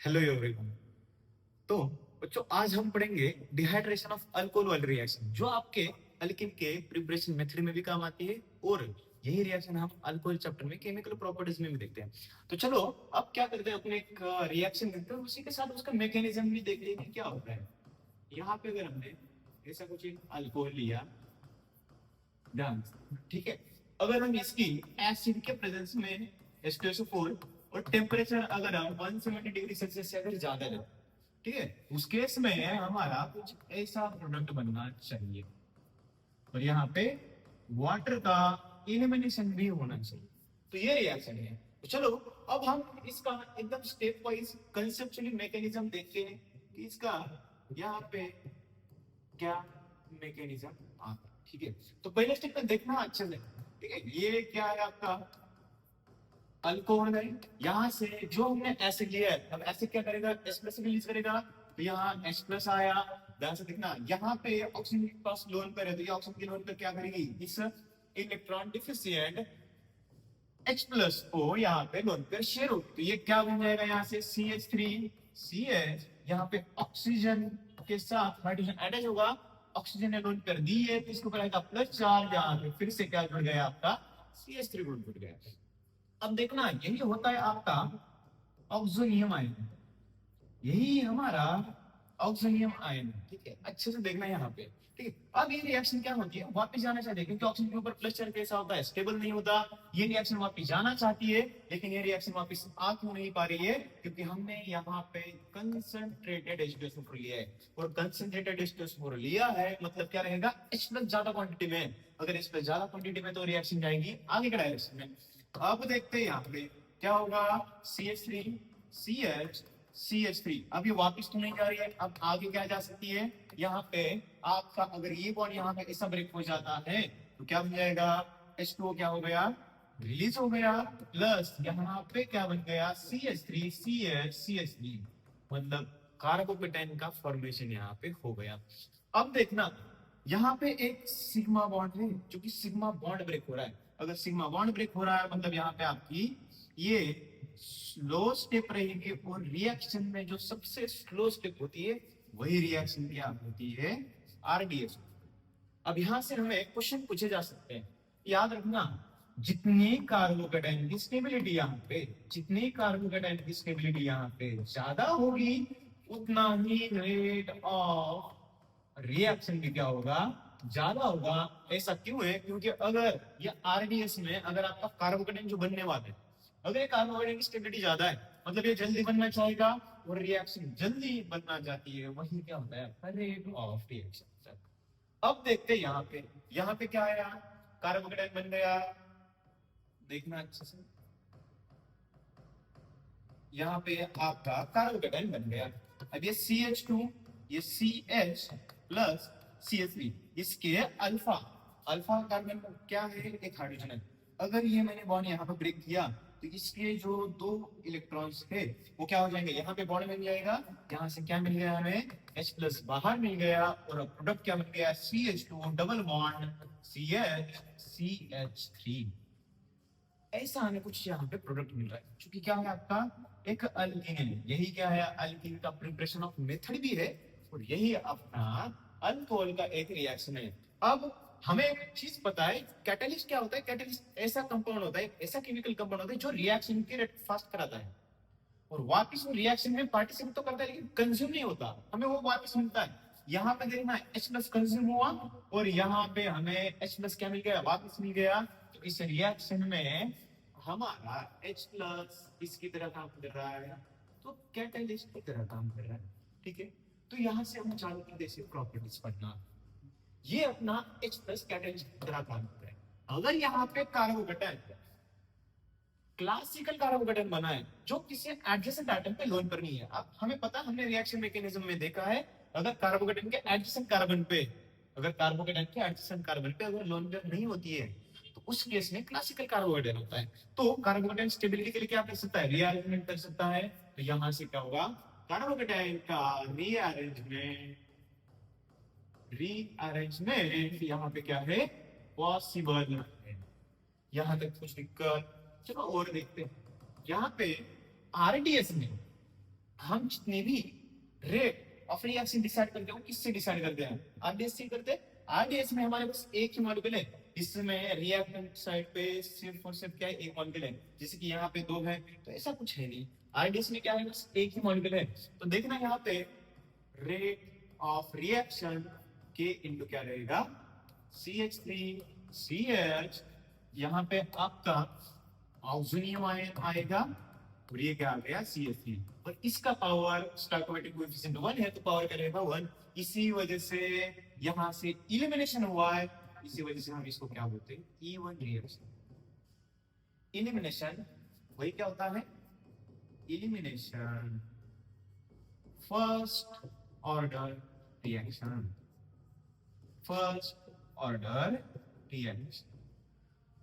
Hello everyone. तो बच्चों आज हम पढ़ेंगे डिहाइड्रेशन ऑफ अल्कोहल वाली रिएक्शन जो आपके अल्किन के प्रिपरेशन मेथड में भी काम आती है और यही रिएक्शन हम अल्कोहल चैप्टर में केमिकल प्रॉपर्टीज में भी देखते हैं। तो चलो अब क्या करते हैं, अपने एक रिएक्शन देखते हैं, उसी के साथ उसका मैकेनिज्म भी देखते हैं कि क्या होता है। यहाँ पे अगर हमने ऐसा कुछ एक अल्कोहल लिया, ध्यान से, ठीक है। अगर हम इसकी एसिड के प्रेजेंस में H2SO4 और टेम्परेचर अगर हम 170 डिग्री सेल्सियस से अगर ज्यादा ले, ठीक है, उस केस में हमारा कुछ ऐसा प्रोडक्ट बनना चाहिए और यहाँ पे वाटर का एलिमिनेशन भी होना चाहिए। तो ये रिएक्शन है। तो चलो अब हम इसका एकदम स्टेप वाइज कंसेप्चुअली मैकेनिज्म देखते हैं कि इसका यहाँ पे क्या मैकेनिज्म आता है। ठीक है, तो पहले स्टेप में देखना अच्छे से। ठीक है, ये क्या है आपका अल्कोहल है। यहाँ से जो हमने एसिड लिया है, अब एसिड क्या करेगा, H प्लस रिलीज करेगा। तो यहाँ H प्लस आया, ध्यान से देखना, यहाँ पे ऑक्सीजन के पास लोन पर है, तो ये ऑक्सीजन की लोन पर क्या करेगी, इस इलेक्ट्रॉन डिफिशिएंट H प्लस को यहाँ पे लोन पर शेयर होगी। तो ये क्या बन जाएगा, यहाँ से CH3CH, यहाँ पे ऑक्सीजन के साथ हाइड्रोजन अटैच होगा, ऑक्सीजन ने लोन कर दी है, तो इसको बनाएगा प्लस चार्ज, यहाँ पे फिर से क्या जुड़ गया आपका CH3 ग्रुप जुड़ गया। अब देखना यही होता है आपका ऑक्सोनियम आयन, यही हमारा ऑक्सोनियम आयन। ठीक है, अच्छे से देखना यहाँ पे। ठीक है, अब ये रिएक्शन क्या होती है, वापस जाना चाहती है, क्योंकि ऑक्सीजन के ऊपर प्लस चार्ज कैसा होता है, स्टेबल नहीं होता। ये रिएक्शन वापस जाना चाहती है, लेकिन ये रिएक्शन वापस आ क्यों नहीं पा रही है, क्योंकि हमने यहाँ पे कंसंट्रेटेड H2SO4 लिया है, और कंसंट्रेटेड H2SO4 लिया है मतलब क्या रहेगा, H प्लस ज्यादा क्वांटिटी में। अगर H प्लस ज्यादा क्वांटिटी में तो रिएक्शन जाएगी आगे के डायरेक्शन में। अब देखते हैं यहाँ पे क्या होगा, CH3CH CH3। अब ये वापस तो नहीं जा रही है, अब आगे क्या जा सकती है, यहाँ पे आपका अगर ये बॉन्ड यहाँ पे ऐसा ब्रेक हो जाता है तो क्या बन जाएगा, H2O क्या हो गया, रिलीज हो गया, प्लस यहाँ पे क्या बन गया, CH3CH मतलब कार्बोकेटाइन का फॉर्मेशन यहाँ पे हो गया। अब देखना यहाँ पे एक सिग्मा बॉन्ड है, जो कि सिग्मा बॉन्ड ब्रेक हो रहा है। अगर सिग्मा बॉन्ड ब्रेक हो रहा है मतलब यहाँ पे आपकी ये स्लो स्टेप रहेगी, और रिएक्शन में जो सबसे स्लो स्टेप होती है वही रिएक्शन क्या होती है, RDS। अब यहां से हमें क्वेश्चन पूछे जा सकते हैं, याद रखना, जितनी कार्बोकेटाइन की स्टेबिलिटी यहाँ पे, जितनी कार्बोकेटाइन की स्टेबिलिटी यहाँ पे ज्यादा होगी, उतना ही रेट ऑफ रिएक्शन भी क्या होगा, ज्यादा होगा। ऐसा क्यों है, क्योंकि अगर ये RDS में अगर आपका कार्बोकेटाइन जो बनने वाला है, अगर ये कार्बोकेटाइन की स्टेबिलिटी ज्यादा है मतलब ये जल्दी बनना चाहेगा, और रिएक्शन जल्दी बनना चाहती है, वही क्या होता है, रेट ऑफ रिएक्शन। अब देखते हैं यहाँ पे क्या आया, कार्बोकेटाइन बन गया, देखना अच्छे से, यहाँ पे आपका कार्बोकेटाइन बन गया। अब ये CH2, ये CH प्लस CH3, इसके अल्फा अल्फा कार्बन क्या है, एक हाइड्रोजन है। अगर ये मैंने बॉन्ड यहाँ पे ब्रेक किया तो इसके जो दो इलेक्ट्रॉन्स थे वो क्या हो जाएंगे, यहाँ पे बॉन्ड मिल जाएगा, यहाँ से क्या मिल गया हमें, H प्लस बाहर मिल गया, और प्रोडक्ट क्या बन गया, CH2 डबल बॉन्ड CH3। ऐसा हमें कुछ यहाँ पे प्रोडक्ट मिल रहा है, क्योंकि क्या है आपका एक अल्कीन, यही क्या है, अल्कीन का प्रिपरेशन ऑफ मेथड भी है, और यही अपना अल्कोहल का एक रिएक्शन है। अब हमें एक चीज पता है, कैटलिस्ट क्या होता है, कैटलिस्ट ऐसा कंपाउंड होता है, ऐसा केमिकल कंपाउंड होता है जो रिएक्शन की रेट फास्ट कराता है, और वापस वो रिएक्शन में पार्टिसिपेट तो करता है लेकिन कंज्यूम नहीं होता, हमें वो वापस मिलता है। यहाँ पे देखना H प्लस कंज्यूम हुआ, और यहाँ पे हमें H प्लस क्या मिल गया, वापस मिल गया। तो इस रिएक्शन में हमारा H प्लस इसकी तरह काम कर रहा है, तो कैटलिस्ट की तरह काम कर रहा है। ठीक है, तो यहाँ से हम चालू कर देते प्रॉपर्टीज पढ़ना, ये अपना H प्लस कैटलिस्ट की तरह काम कर रहा है। अगर यहाँ पे कार्बोकेटाइन क्लासिकल कार्बोकेटाइन बना है जो किसी एडजेसेंट एटम पे लोन पर नहीं है, अब हमें पता, हमने रिएक्शन मैकेनिज्म में देखा है, अगर कार्बोकेटाइन के एडजेसेंट कार्बन पे, अगर कार्बोकेटाइन के एडजेसेंट कार्बन पे अगर लोन पेयर नहीं होती है तो उस केस में क्लासिकल कार्बोकेटाइन होता है। तो कार्बोकेटाइन स्टेबिलिटी के लिए क्या कर सकता है, रीअरेंजमेंट कर सकता है। तो यहां से क्या होगा, कार्बोकेटाइन का रीअरेंजमेंट यहाँ पे क्या है, पॉसिबल है। यहां तक कुछ दिक्कत, चलो और देखते हैं। यहाँ पे RDS में हम जितने भी रेट ऑफ रिएक्शन डिसाइड करते हैं वो किससे डिसाइड करते हैं? आरडीएस से करते हैं। आरडीएस में हमारे पास एक ही मॉलिक्यूल है, इसमें रिएक्टेंट साइड पे सिर्फ और सिर्फ क्या है, एक मॉलिक्यूल है। जैसे कि यहाँ पे दो है, तो ऐसा कुछ है नहीं। आरडीएस में क्या है, बस एक ही मॉलिक्यूल है। तो देखना यहाँ पे रेट ऑफ रिएक्शन के इंटू क्या रहेगा, CH3CH, यहाँ पे आपका ऑक्सीजन आयन आएगा, और ये क्या आ गया, CH3। और इसका पावर स्टोइकोमेट्रिक कोएफिशिएंट 1 है, तो पावर करेगा 1। इसी वजह से यहां से इलिमिनेशन हुआ है, इसी वजह से हम इसको क्या बोलते हैं, E1 रिएक्शन। इलिमिनेशन वही क्या होता है, elimination first order reaction, first order reaction.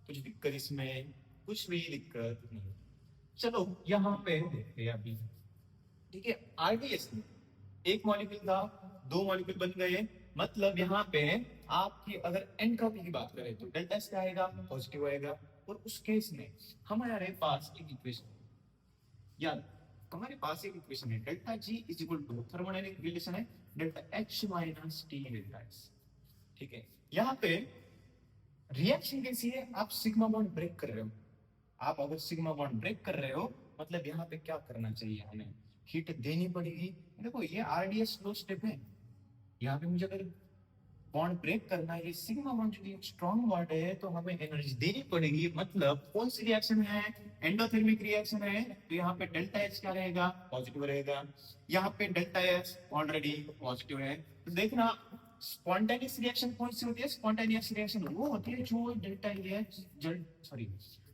कुछ दिक्कत इसमें, कुछ भी दिक्कत नहीं। चलो यहाँ पे देखते हैं अभी, ठीक है। आरडीएस में एक मॉलिक्यूल था, दो मॉलिक्यूल बन गए, मतलब यहाँ पे आपकी अगर एंट्रोपी की बात करें तो डेल्टा एस क्या आएगा, पॉजिटिव आएगा। और उस केस में हमारे पास एक इक्वेशन, याद हमारे पास एक इक्वेशन है, delta G is equal to thermodynamic relation है delta H minus T delta S, ठीक है। यहाँ पे रिएक्शन कैसी है, आप सिग्मा बॉन्ड ब्रेक कर रहे हो। आप अगर सिग्मा बॉन्ड ब्रेक कर रहे हो, मतलब यहाँ पे क्या करना चाहिए, हमें हीट देनी पड़ेगी। देखो ये आरडीएस लो स्टेप है, यहाँ पे मुझे अगर बॉन्ड ब्रेक करना है, ये सिग्मा बॉन्ड जो स्ट्रॉन्ग बॉन्ड है, तो हमें एनर्जी देनी पड़ेगी। मतलब कौन सी रिएक्शन है, एंडोथर्मिक रिएक्शन है, तो यहाँ पे डेल्टा एच क्या रहेगा, पॉजिटिव रहेगा। यहाँ पे डेल्टा एच ऑलरेडी पॉजिटिव है। तो देखना स्पॉन्टेनियस रिएक्शन कौन सी होती है, स्पॉन्टेनियस रिएक्शन वो होती है जो delta H sorry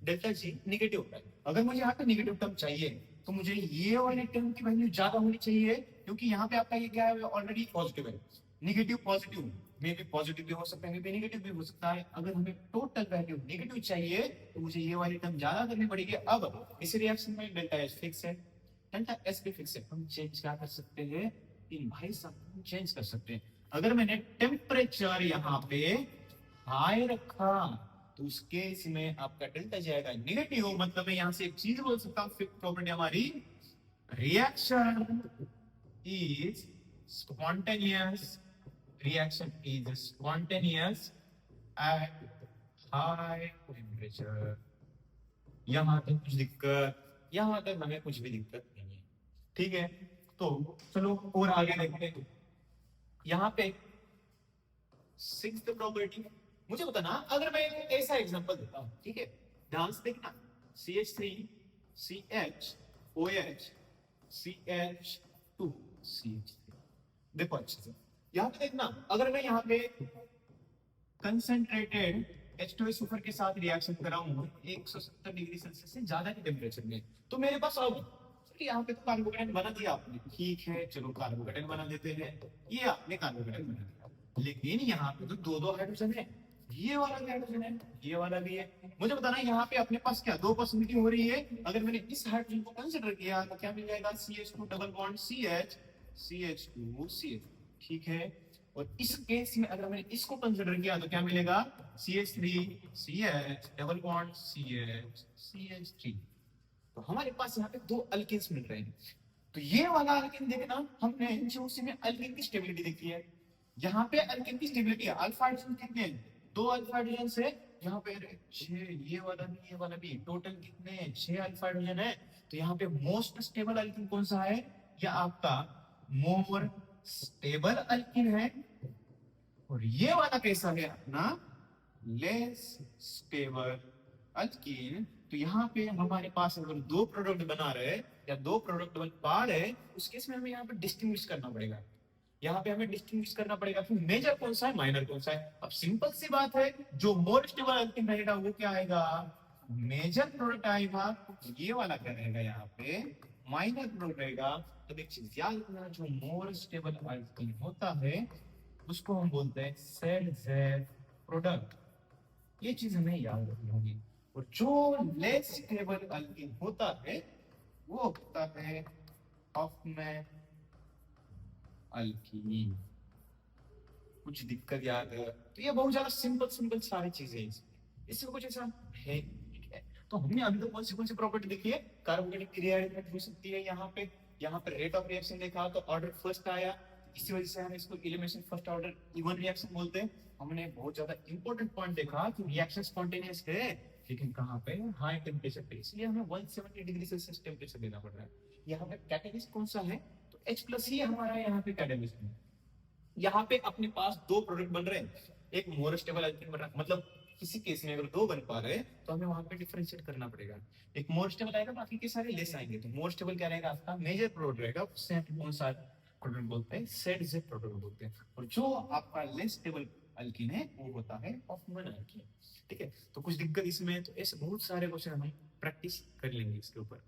delta G negative होता है। अगर मुझे यहाँ पे निगेटिव टर्म चाहिए, तो मुझे ये वाले टर्म की वैल्यू ज्यादा होनी चाहिए, क्योंकि यहाँ पे आपका ये क्या है, ऑलरेडी पॉजिटिव है। निगेटिव पॉजिटिव में भी पॉजिटिव भी हो सकता है, में भी नेगेटिव भी हो सकता है। अगर हमें टोटल वैल्यू नेगेटिव चाहिए, तो मुझे ये वाली टर्म ज्यादा करनी पड़ेगी। अब इस रिएक्शन में डेल्टा एच फिक्स है, डेल्टा एस भी फिक्स है, हम चेंज क्या कर सकते हैं, इन भाई सब चेंज कर सकते हैं। अगर मैंने टेम्परेचर यहाँ पे हाई रखा, तो उस केस में आपका डेल्टा जाएगा नेगेटिव। मतलब मैं यहाँ से एक चीज बोल सकता हूँ, फिफ्थ प्रॉपर्टी हमारी, reaction is spontaneous, reaction is spontaneous at high temperature। यहां तक कुछ दिक्कत, यहां तक हमें कुछ भी दिक्कत नहीं है, ठीक है। तो चलो और आगे देखते हैं। यहाँ पे सिक्स्थ प्रॉपर्टी, मुझे बताना अगर मैं एक ऐसा एग्जांपल देता हूं, ठीक है, ध्यान से देखना, CH3 CH OH CH2 CH3। देखो अच्छे से यहाँ पे देखना, अगर मैं यहाँ पे कंसंट्रेटेड H2S सुपर के साथ रिएक्शन कराऊं 170 डिग्री सेल्सियस से ज्यादा के टेम्परेचर में, तो मेरे पास अब यहाँ पे तो कार्बोकेटाइन बना दिया आपने, ठीक है, चलो कार्बोकेटाइन बना देते हैं, ये आपने कार्बोकेटाइन बना दिया। लेकिन यहाँ पे तो दो दो हाइड्रोजन है, ये वाला भी हाइड्रोजन है, ये वाला भी है। मुझे बताना यहाँ पे अपने पास क्या दो पॉसिबिलिटी हो रही है। अगर मैंने इस हाइड्रोजन को कंसिडर किया तो क्या मिल जाएगा, CH2 double bond CH CH2 CH, ठीक है। और इस केस में अगर मैंने इसको कंसिडर किया तो क्या मिलेगा, CH3 CH double bond CH CH3। तो हमारे पास यहाँ पे दो अल्केन्स मिल रहे हैं। तो ये वाला अल्केन देखना, हमने जो उसमें अल्केन की स्टेबिलिटी देखी है, यहाँ पे अल्केन की स्टेबिलिटी अल्फा हाइड्रोजन कितने हैं, दो अल्फा हाइड्रोजन से, यहाँ पे 6, ये वाला भी ये वाला भी, टोटल कितने 6 अल्फा हाइड्रोजन है। तो यहाँ पे मोस्ट स्टेबल अल्केन कौन सा है, या आपका मोर स्टेबल अल्कीन है। और ये वाला कैसा है अपना लेस स्टेबल अल्कीन। तो यहाँ पे हमारे पास अगर दो प्रोडक्ट बना रहे या दो प्रोडक्ट बन पा रहे, उस केस में हमें यहाँ पे डिस्टिंग्विश करना पड़ेगा, यहाँ पे हमें डिस्टिंग्विश करना पड़ेगा कि मेजर कौन सा है, माइनर कौन सा है। अब सिंपल सी बात है, जो मोर स्टेबल अल्कीन रहेगा वो क्या आएगा, मेजर प्रोडक्ट आएगा। ये वाला क्या रहेगा, यहाँ पे माइनर प्रोडक्ट रहेगा। तो एक चीज याद रखना, जो मोर स्टेबल अल्कीन होता है उसको हम बोलते हैं सेड प्रोडक्ट, ये चीज हमें याद रखनी होगी। और जो लेस स्टेबल अल्कीन होता है वो होता है हॉफमैन अल्कीन। कुछ दिक्कत याद है, तो ये बहुत ज्यादा सिंपल सिंपल सारी चीजें इसमें कुछ ऐसा है। तो हमने अभी तो कौन सी प्रॉपर्टी देखी है, कार्बोकेटिक क्रिया हो सकती है यहाँ पे, यहाँ पर रेट ऑफ रिएक्शन देखा तो ऑर्डर फर्स्ट आया, इसी वजह से हम इसको elimination first order E one reaction बोलते हैं। हमने बहुत ज्यादा इंपॉर्टेंट पॉइंट देखा कि रिएक्शन स्पॉन्टेनियस है लेकिन कहाँ पे, हाई टेम्परेचर पे, इसलिए हमें 170 डिग्री सेल्सियस टेम्परेचर देना पड़ रहा है। यहाँ पे कैटेलिस्ट कौन सा है, तो H प्लस ही हमारा यहाँ पे कैटेलिस्ट है। यहाँ पे अपने पास दो प्रोडक्ट बन रहे हैं, एक मोर स्टेबल अल्कीन बन रहा है, मतलब किसी केस में अगर दो बन पा रहे हैं तो हमें वहां पे डिफरेंशिएट करना पड़ेगा। एक मोर स्टेबल आएगा, बाकी के सारे लेस आएंगे। तो मोर स्टेबल क्या रहेगा, आपका मेजर प्रोडक्ट रहेगा, उससे हम कौन सा प्रोडक्ट बोलते हैं, सेट जेड प्रोडक्ट बोलते हैं। और जो आपका लेस स्टेबल अल्कीन है वो होता है ऑफमन अल्कीन। ठीक है, तो कुछ दिक्कत इसमें, तो ऐसे बहुत सारे क्वेश्चन हम प्रैक्टिस कर लेंगे इसके ऊपर।